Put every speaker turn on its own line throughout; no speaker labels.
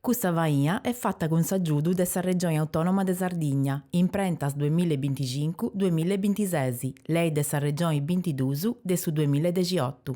Questa vaia è fatta con s'aggiudu dessa Regione Autonoma de Sardigna, in prentas 2025-2026, lei dessa Regione 22 de su 2018.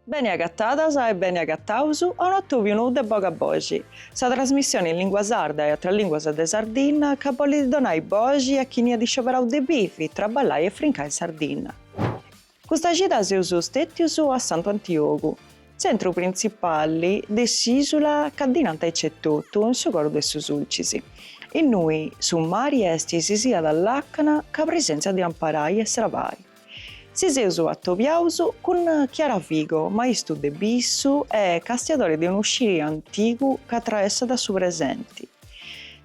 Bene agattadas e bene agattausu, a un nuovo de Boga Bogi, sa trasmissione in lingua sarda e a tra linguas de Sardina che vuole donare bogi a chi ne ha di scioperau de bifi, traballai e frincai in Sardina. Questa gita si usa stettius a Santo Antiogu, centro principale dell'isola che dinanta c'è tutto in suo de su sulcisi. E noi, su mari estisi sia dall'Accana che presenza di amparai e srabai. Si seusu attoviausu con Chiara Figo, maestro de bissu e castiatore di un uscire antico che attraessa da su presenti.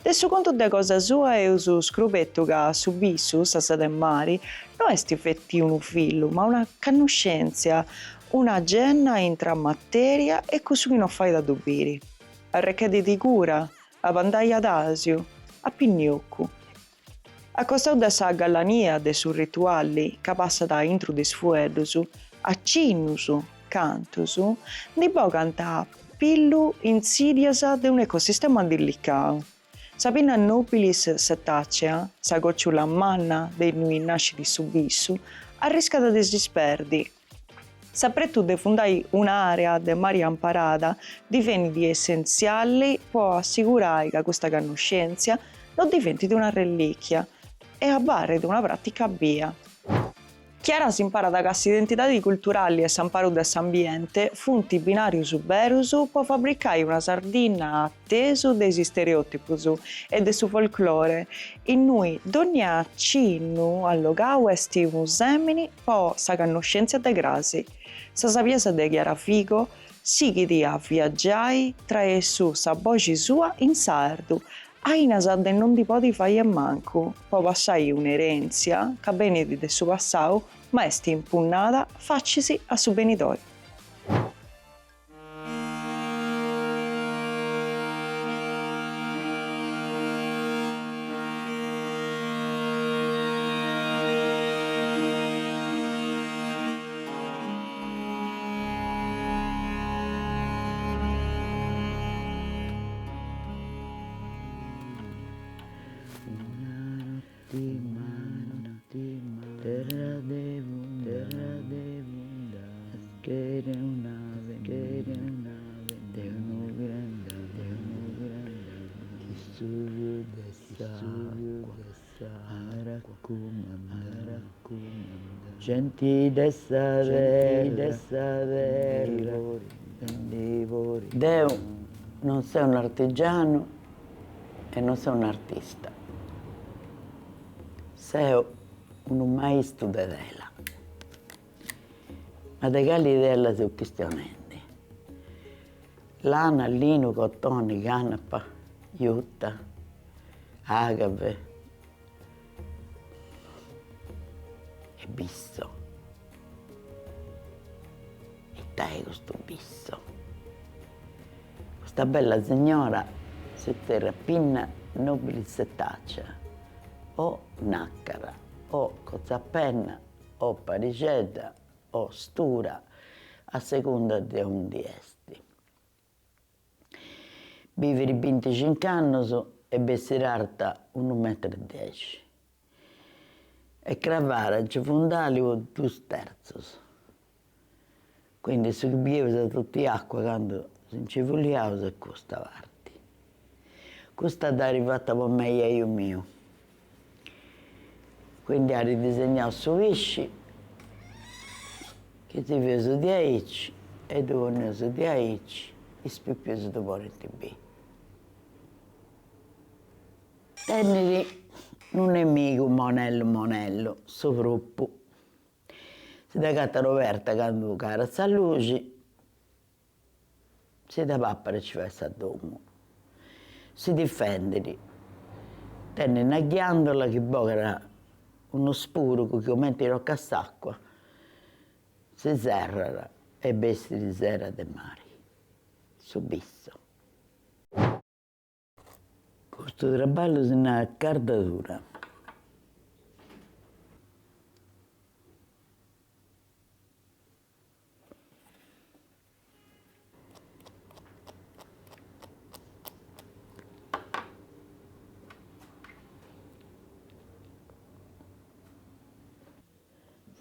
De su conto de cosa sua eusu scrupetto che su bissu, sa sede mari, non est effetti un fillu, ma una conoscenza, una genna intra materia e così non fai da dubiri. A recchedi di cura, a Pandaia d'Asio, a Pignoccu. A costau de sa gallania de su rituali che passa da intro de sfuedusu, a cinnusu, cantusu, di bo canta pillu insidiasa de un ecosistema dillicau. Sa pinna nobilis setacea, sa gocciula manna de noi nasciti su bissu, arrisca da disperdi. Saprettu de fundai un'area de mari amparada diventi essenziali può assicurare che questa conoscenza non diventi di una reliquia e a barre di una pratica via. Chiara si impara da queste identità culturali e s'amparo dell'ambiente, funti binarius berus può fabbricare una sardina atteso dei stereotipus e del suo folklore, in cui ogni accenno allogau esti un semini po' sa conoscenza de grasi. Sa sapienza de Chiara Figo sighi a viaggiare tra e su sa voce sua in sardu, aina de non ti podi fare manco, poi passai un'erenzia che benedi del suo passato, ma est impugnata faccisi a su benitori.
Genti dessa Deu non sei un artigiano e non sei un artista. Sei un maestro de dela. Ma de che l'idea su questionendi. Lana, lino, cotone, canapa, jutta, agave e bisso. E te questo bisso. Questa bella signora si terra pinna nobile setaccia, o naccara, o cozzapenna, o parigetta, o stura, a seconda di un di esti. Vivere 25 anni e bessirarta 1,10 m. E cravare ci fondali 2 terzi. Quindi se bevi tutti acqua quando si ci vogliamo e costa varti. Questa è arrivata per me e io mio. Quindi ha ridisegnato su visci che ti vedo di aici e dove ne so di aici e spippioso di volete B. Teneri non è mica un monello, sovruppo. Si da gatta Roberta quando cara sa luce, si da pappa ci fa a domo. Si difende. Tenne una ghiandola che bocca uno spuro che aumenta in rocca s'acqua, si serra e bestia di sera de mari, subisso. Questo lavoro si chiama cardatura.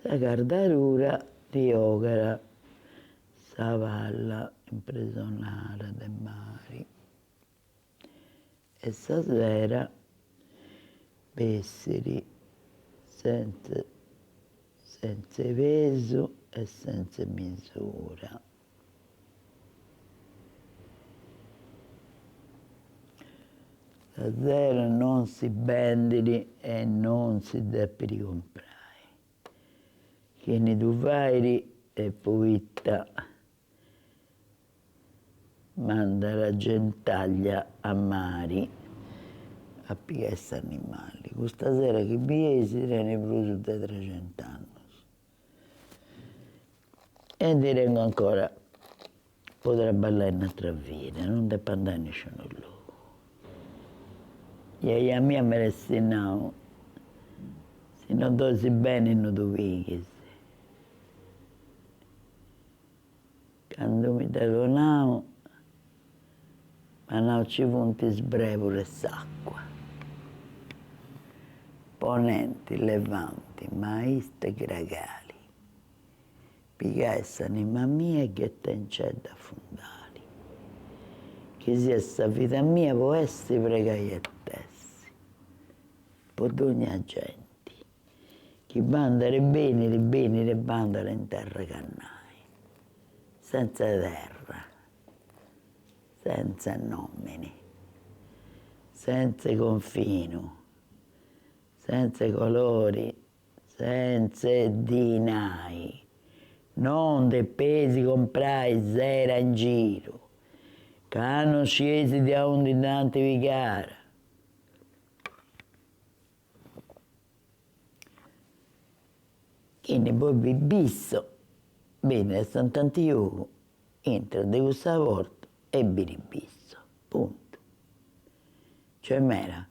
La cardatura di Ogara, sa valla impresonata dei mari. E stasera esseri senza peso e senza misura. Stasera non si vendili e non si deve comprare. Che ne tu vai e poitta manda la gentaglia a mari a pigliare questi animali. Questa sera che biesi ne preso da 300 anni. E diremo ancora, potrà ballare in un'altra vita, non deve andare a nessuno luogo. E a me mi destinavo, se non dosi bene non dovevi. Quando mi telefonavo, ma non ci punti sbrevole s'acqua. Ponenti, levanti, maiste gregali. Pigai s'anima mia che te c'è da fondali. Che sia sta vita mia può essere pregai a tessi. Per ogni gente. Chi bandare bene, le bandare in terra cannai. Senza terra, senza nomini, senza confino, senza colori, senza dinai, non dei pesi comprai zera in giro, che hanno scesi di onde tanti vigara. Quindi poi vi bisso. Bene, sono tanti io, entra di questa volta e biribisso, punto. Cioè mera.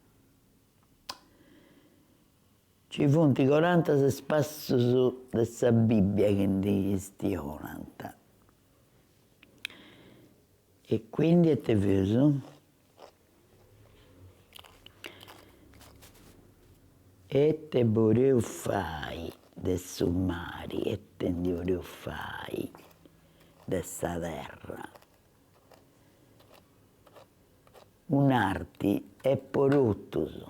Ci funti 40 se spasso su questa Bibbia che di stionanta. E quindi è te viso. E te vorrei fai de summari e te ne vorrei fai de sta terra. Un'arte è poruttuso.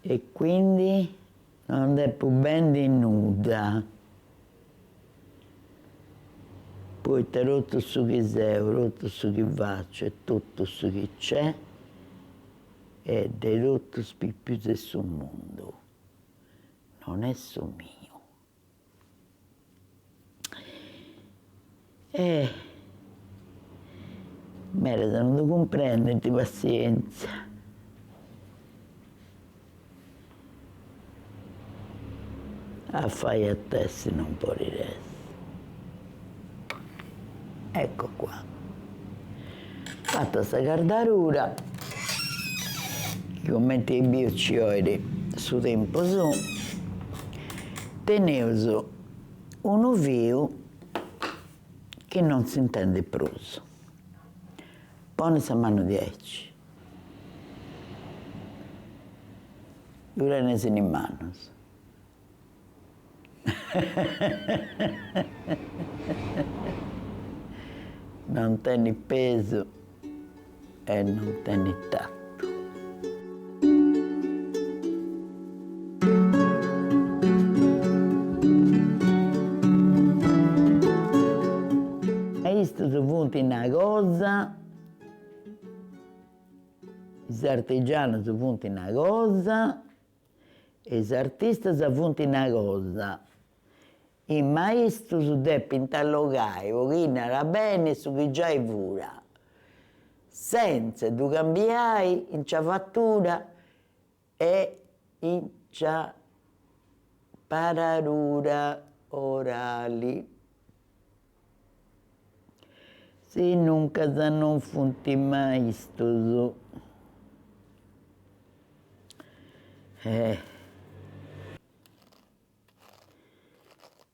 E quindi non è più ben di nuda. Poi te rotto su chi sei, rotto su chi faccio e tutto su chi c'è e dei rotto più sul mondo. Non è su mio. Merita, non lo comprenderti, pazienza. A fai a te se non può riresti. Ecco qua. Fatta questa cardarura, che come i bioccioli su tempo su, tenevo uno vivo che non si intende pruso. Pone a mano 10. Uranesi in mano. Non tieni peso e non tieni tatto. Questo si punta una cosa, gli artigiani si puntano una cosa e gli artisti si puntano una cosa. Il maestro si deve interrogare, perché era bene su chi già è pura, senza cambiare in fattura e Iccia pararura orali. Si nunca non funti mai istos.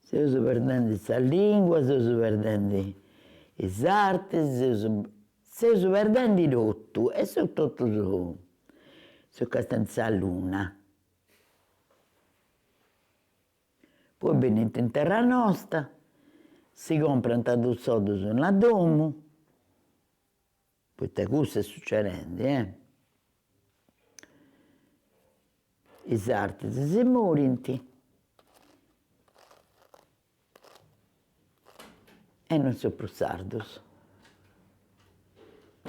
Seus perdendo sa lingua, seus perdendo is artes, seus perdendo totu, e seus totus su castent sa luna. Poi benint in terra nostra, si comprant dus soddus una domu, poita cussu est succedende, Is artes si morint e non so più sardos.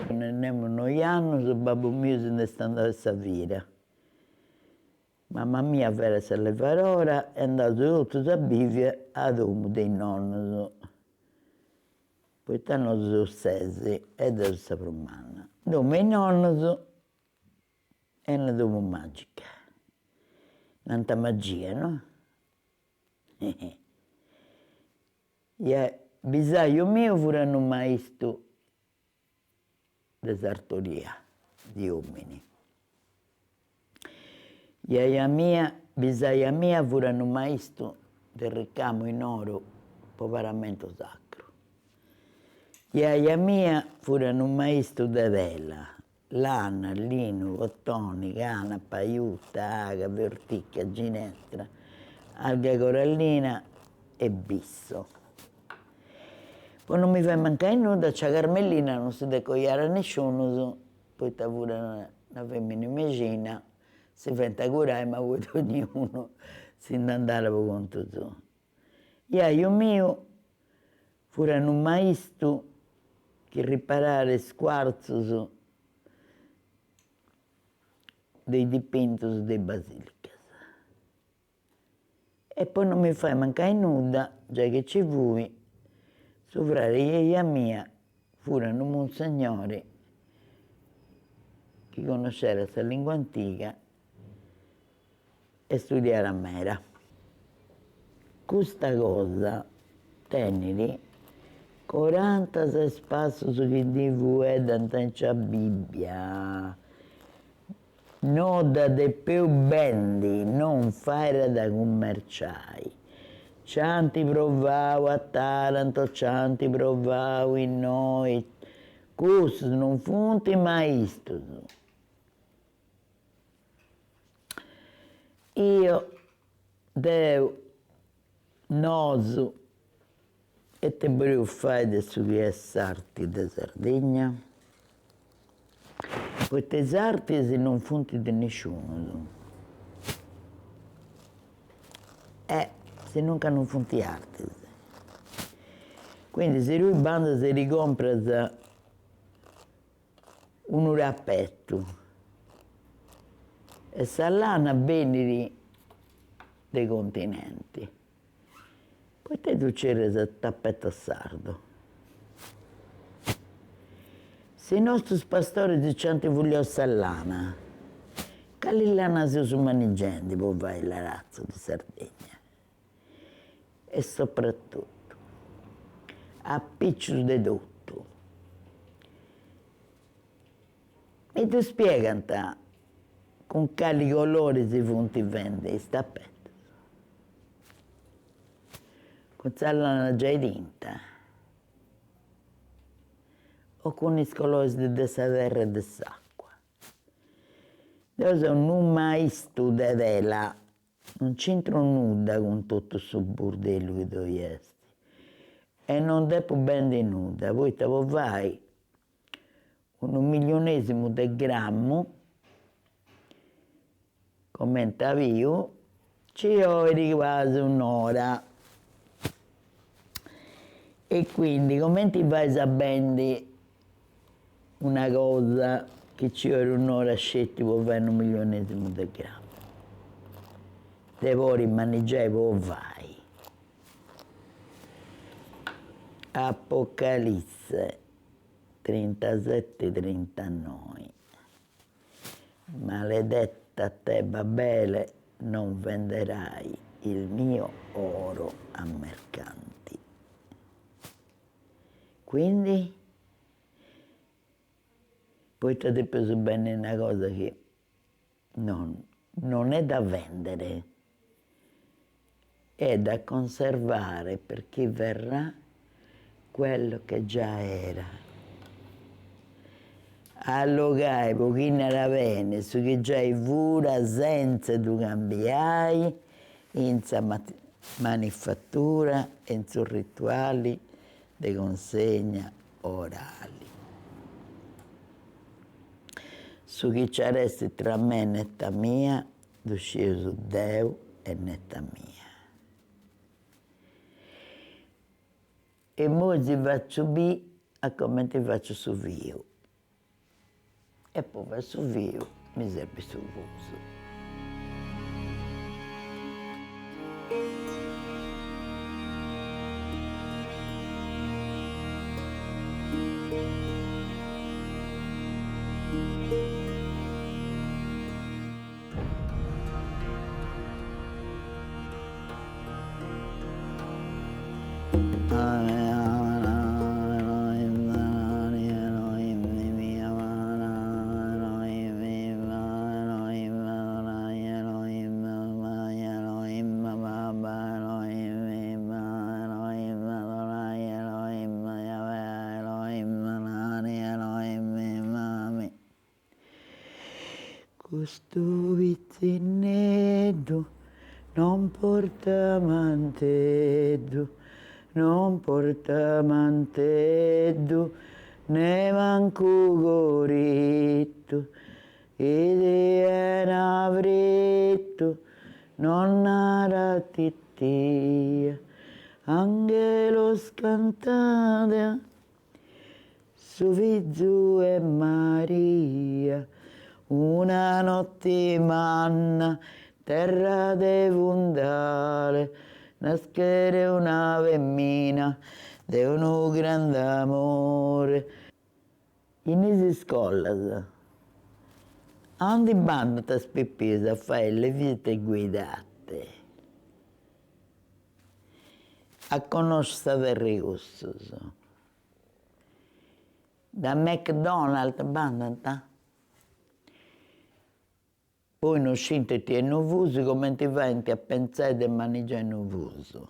Nemo noi annos, babbu miu se n'est andadu a sa vira. Mamma mia fera sa levarora e andaus totus a bivere a domu dei nonnos. Poita nosu seus 6 e deu sa prus manna. Domu 'e nonnos e una domu magica. Tanta magia, no? Bisaju miu furat unu maistu de sartoria di omini. Bisaia mia furat unu maistu de ricamu in oro po paramento sacru. Iaia mia furat unu maistu de tela, lana, linu, cotoni, cana, paiuta, aga, verticchia, ginestra, alga corallina e bisso. Poi non mi fai mancare nulla, c'è Carmelina, non si decogliare a nessuno, poita pure una femmina megina, si fenta curare, ma vuoi ognuno si andare per conto suo. Iaio mio furat un maistu che riparare squarzus dei dipintos dei basilicas. E poi non mi fai mancare nulla, già che ci fui, suo frare e iaia mia furono monsignori che conosceva la lingua antica e studiare a mera. Questa cosa tenili 46 passos che di voi dante a Bibbia. Noda de più bendi, non fare da commerciai. Cianti provau a Taranto, cianti provau in noi. Cussus non funti mai istus. Io, Deu, nosu, e te breu fai de su che è sarti de Sardegna. Queste arti non funti di nessuno. Se nunca non funti arti. Quindi se lui banda si ricompra un rappetto e sa lana veniri dei continenti. Poi te tu c'eri il tappetto sardo. Se i nostri pastori dicono che vogliono sa lana, che lana si sono maneggiando per fare la razza di Sardegna. E soprattutto, a piccios di tutto. E ti spiegano con quali colori si funti vende i tappeti. Con la lana già tinta. O con i colori di sa terra e di s'acqua. Io sono un maestro di tela, non c'entro nulla con tutto questo bordello che tu esti. E non devo bene nulla, poi te vai un milionesimo di grammo, commenta io, ci ori quasi un'ora. E quindi come ti vai sapendo una cosa che ci vuole un'ora scetti per fare un milionesimo di grammo? Devo rimaneggiare poi vai. Apocalisse 37-39. Maledetto detto a te, Babele, non venderai il mio oro a mercanti. Quindi, poi ti ho preso bene una cosa che non è da vendere, è da conservare per chi verrà quello che già era. Allogai pochino era bene, su che già i vura senza tu cambiai, in manifattura e in su rituali di consegna orali. Su chi ci resti tra me e netta mia, d'uscire su Deu e netta mia. E mo ti faccio bi a come ti faccio su viu. E poi verso viu mi serve su vuso. Questo vizzinetto non porta mantello, non porta mantello, ne manco goritto, ed era avretto, non era tittia, angelo scantata, su Gesù e Maria. Una notte manna, terra de vundale, nascere una femmina de un grande amore. In queste scuole, ogni banda ti spippisa a fare le visite guidate, a conoscere dei gusti. Da McDonald's banda, poi non scinte ti è nuovuso, come ti vai a pensare di mangiare nuovuso.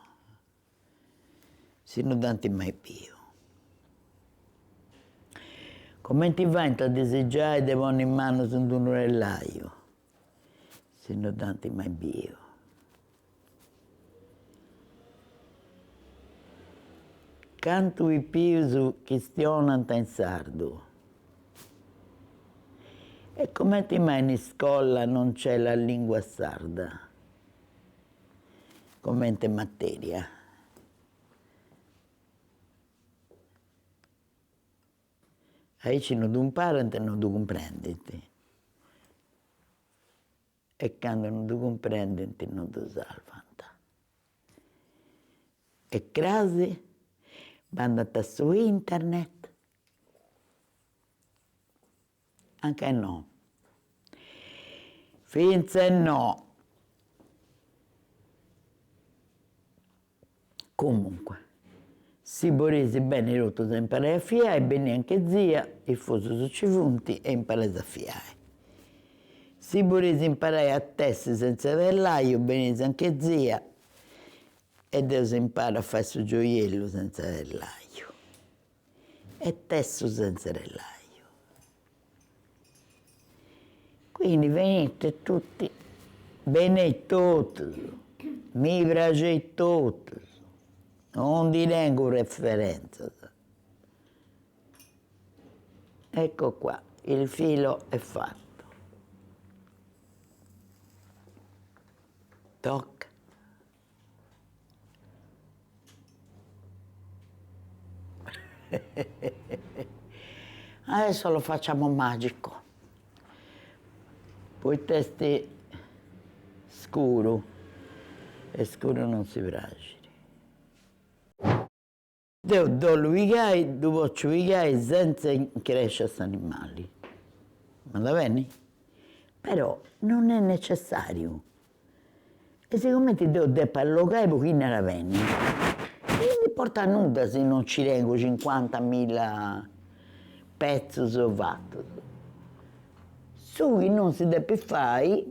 Se non danti mai più. Come ti vai a deseggiare di buone in mano su un urellaio. Se non danti mai più. Canto i più su questione in sardo. E come ti mai in scuola non c'è la lingua sarda? Come in materia? Aici non tu impari, non tu comprendi. E quando non tu comprendi, non tu salvano. E crasi, vanno su internet, anche no. Finze no. Comunque, si boresi bene rotto da imparare a fiare, e bene anche zia, il fuso su cifunti e imparare a fiare. Si boresi imparare a tessere senza vellaio, bene anche zia, e Dio impara a fare su gioiello senza vellaio. E tesso senza vellaio. Quindi venite tutti, bene tutti, mi piace tutti, non di nengo referenza. Ecco qua, il filo è fatto. Tocca. Adesso lo facciamo magico. Poi testi scuro, e scuro non si fragili. Devo dolvigai, devo ciuigai senza crescere questi animali. Ma va bene? però non è necessario. E siccome ti devo depallocare, pochino la venni. Quindi porta nuda se non ci reggo 50.000 pezzi so fatto. Su che non si deve fare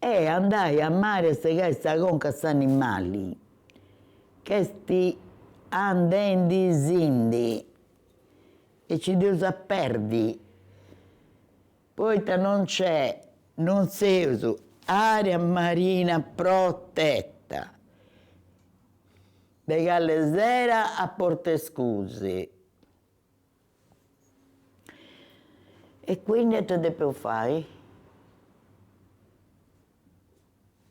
è andare a mare a segare questa conca questi animali che sti andendi zindi e ci devo perdi. Poi non si usa area marina protetta. De Gallesera a Portescusi. E quindi che devo fare?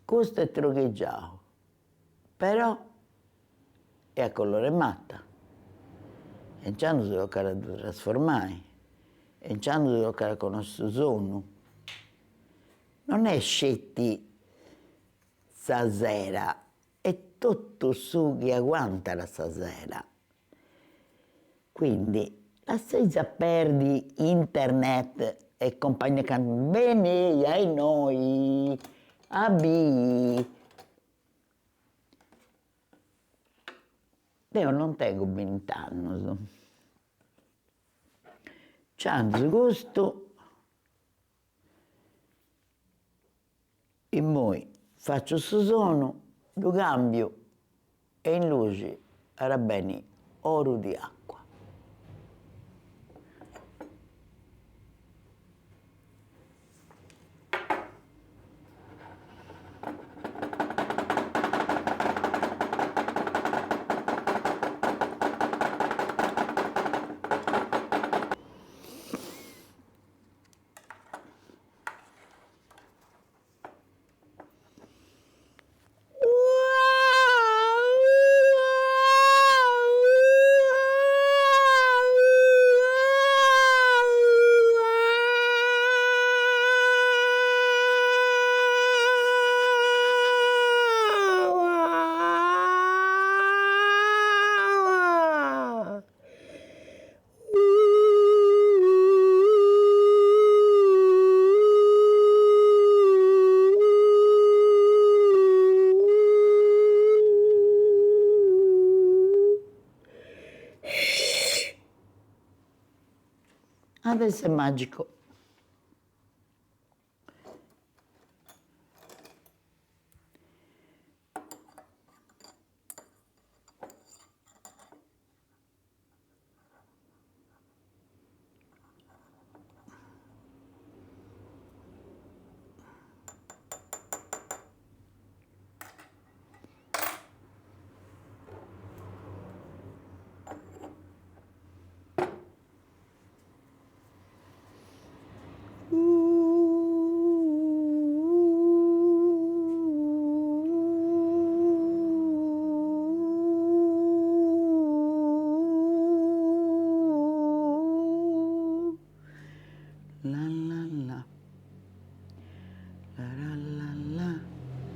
Questo è trocheggiato, però è a colore matta. E non si deve trasformare, e non si deve conoscere il sonno. Non è scetti stasera, è tutto su che aguanta la stasera. Quindi lasciate perdi internet e compagnia che bene, ai noi, abbi. Io non tengo 20 anni. C'hanno gusto e poi faccio su sono, lo cambio e in luce era bene oro di acqua. Adesso è magico.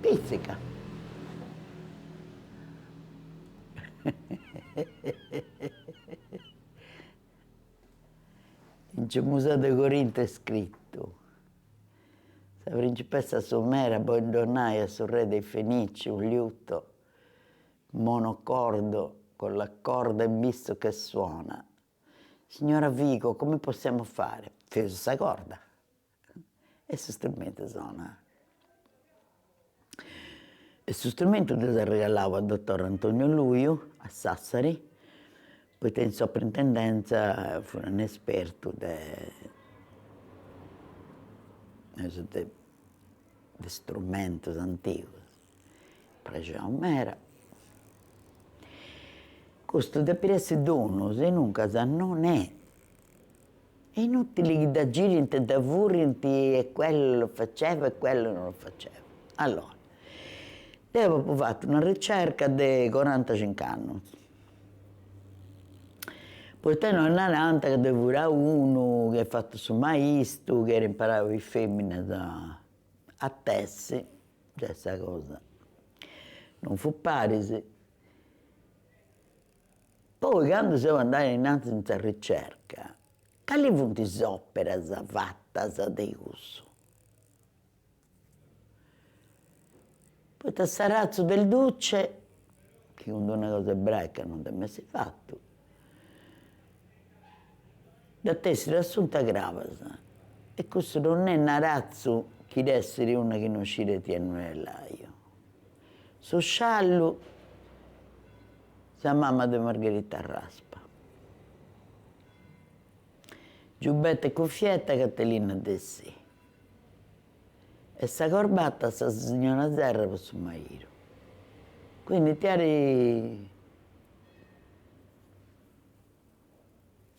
Pizzica. In Museo de Corinto è scritto: la principessa Somera abbandonai sul re dei Fenici un liuto monocordo con la corda in visto che suona. Signora Vico, come possiamo fare? Fece questa corda e su strumento suona. E su strumento lo regalavo al dottor Antonio Luio a Sassari, poi in soprintendenza fu un esperto di strumenti antichi, piaceva m'era. Questo deve essere dono, se non casa non è. È inutile che da giri da vurrinti e quello lo faceva e quello non lo faceva. Allora, avevo fatto una ricerca di 45 anni. Poi non è nata che devo uno che ha fatto su maestro, che imparava le femmine a tessi, cioè questa cosa. Non fu parisi. Poi quando siamo andati innanzi in questa ricerca, quali sono le opere fatte di uso? Poi il sarazzo del duce, che con una cosa ebraica non ti è mai fatto, da te si riassunta gravasa. E questo non è un razzo che deve essere una che non ci ritiene nell'aio. Su sciallo, la mamma di Margherita Raspa. Giubbetta e cuffietta, Caterina De Sì. E sta corbata sta signora Zerra per suo marito. Quindi ti eri...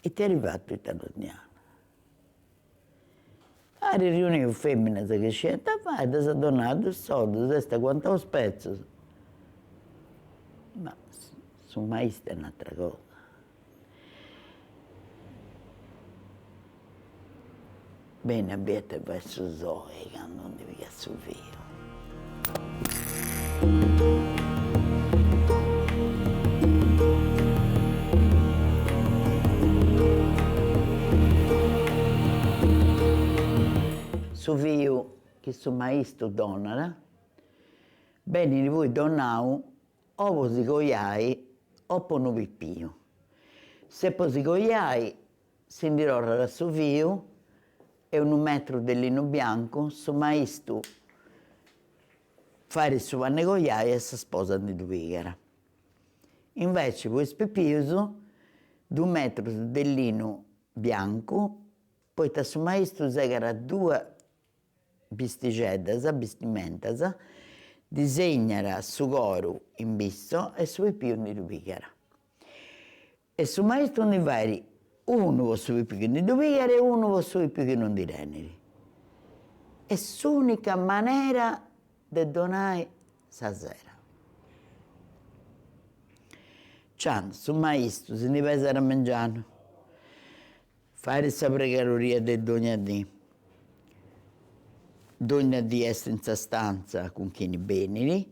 E ti è arrivato italiano. A riunione femmina che c'è da fare, ti sei donato il soldo, questa quanto spezzo. Ma su maestra è un'altra cosa. Bene, abbiate verso Zoe, che non devi che su vio. Su vio che su maestro donara, bene di voi donau, o posi coiai, o pono pipio. Se posi coiai, si indirò da su vio, e un metro del lino bianco, su maestro fare su vanne coiai e si sposa di due. Invece voi spepioso, 2 metri del lino bianco, poi da su maestro segara 2 vestimenta, disegnara su coro in bisto e su pipio di due. E su maestro ne vari uno con su pipio di due e uno con su pipio che non di reneri. È l'unica maniera di donare sa sera. Ciao, su maestro se ne va a mangiare, fare questa pregaroria di Dogna D. Dogna D è senza stanza con chi ne bene,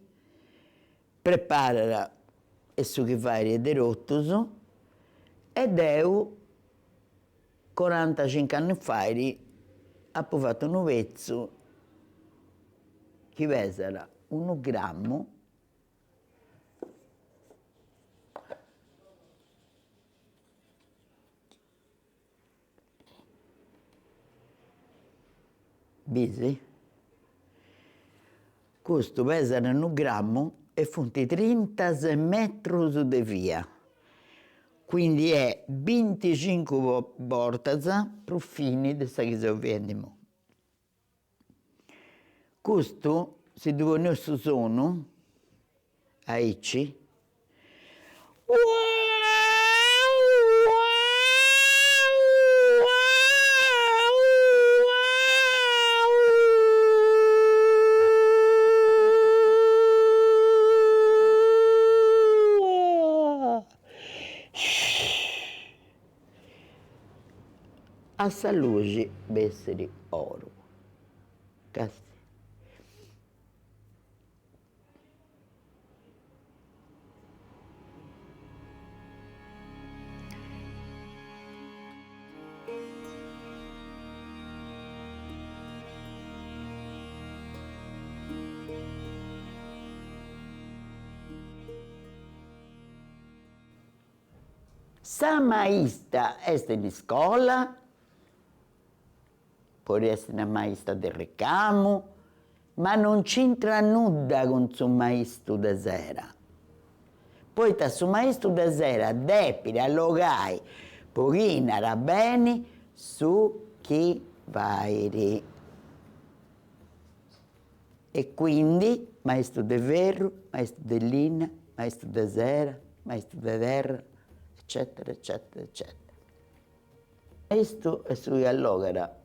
prepara e su che fare di rottoso, ed eu 45 anni fa ha fatto un pezzo che pesava 1 grammo bisi. Questo pesa 1 grammo e funti 36 metri di via. Quindi è 25 bortaza più fini di questa che si vende. Questo, se dove noi sono, a Ecci, a sa luce essere oro. Cazzo. Sa maestra è di scuola, può essere una maestra del ricamo, ma non c'entra nulla con suo maestro da sera. Poi da suo maestro da sera depila, logai, pochina era bene su chi vai. E quindi maestro de ferro, maestro de lina, maestro da sera, maestro da terra, eccetera, eccetera, eccetera. Questo è su che allora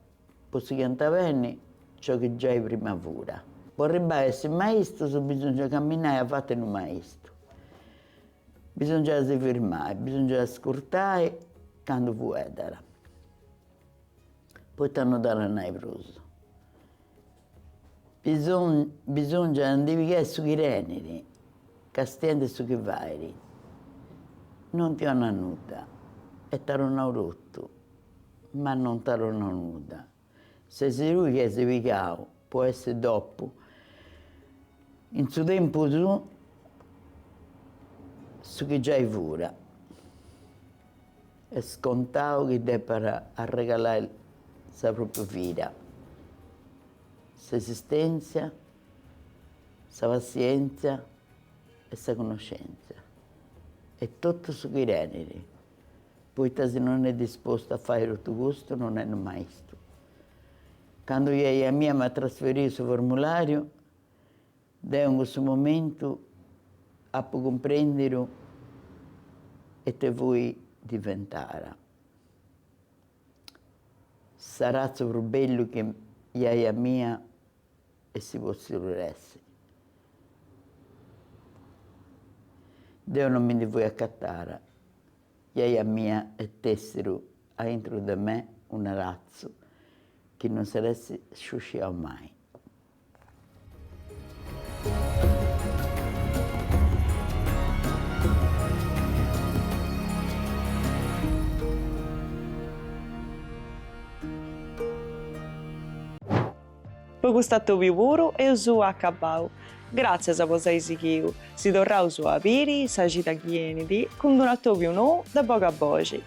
posso cantare bene ciò che già è primavera. Vorrebbe essere maestro, se bisogna camminare a fare un maestro. Bisogna si fermare, bisogna ascoltare quando vuoi. Poi ti hanno dato una nevrosa. Bisogna andare su che reneri, che stende su che vai. Non ti hanno nuda e ti hanno rotto, ma non ti hanno nuda. Se sei lui che sei piccato, può essere dopo, In suo tempo su che già è vura. È scontato che debba regalare la propria vita, la esistenza, la pazienza e la conoscenza. È tutto su che reneri. Poi se non è disposto a fare tutto questo, non è un maestro. Quando io a mia mi ha trasferito il formulario, in questo momento a comprendere e te vuoi diventare. Sarà più bello che io a mia e si possono essere. Dio non mi vuoi accattare. Io a mia e tessero dentro di me un razzo che non saresti sciusciato mai.
Per questo vivuro e uso accabau. Grazie a voi seguiu. Si torrà uso a piri, sa gita chienidi, con donatovi no da boga bogi.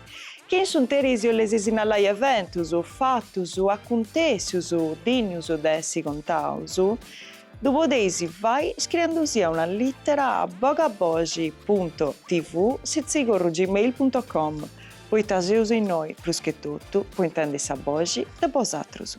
Chi sono terisi o le sesinalai eventus, o fattus, o acontecius, o dignius o dessi contausu, dopo desi vai scrivendosi a una lettera a bogabogi.tv@gmail.com. Poi taseusi in noi, plus che tutto, poi intendi sa bogi da vosatros.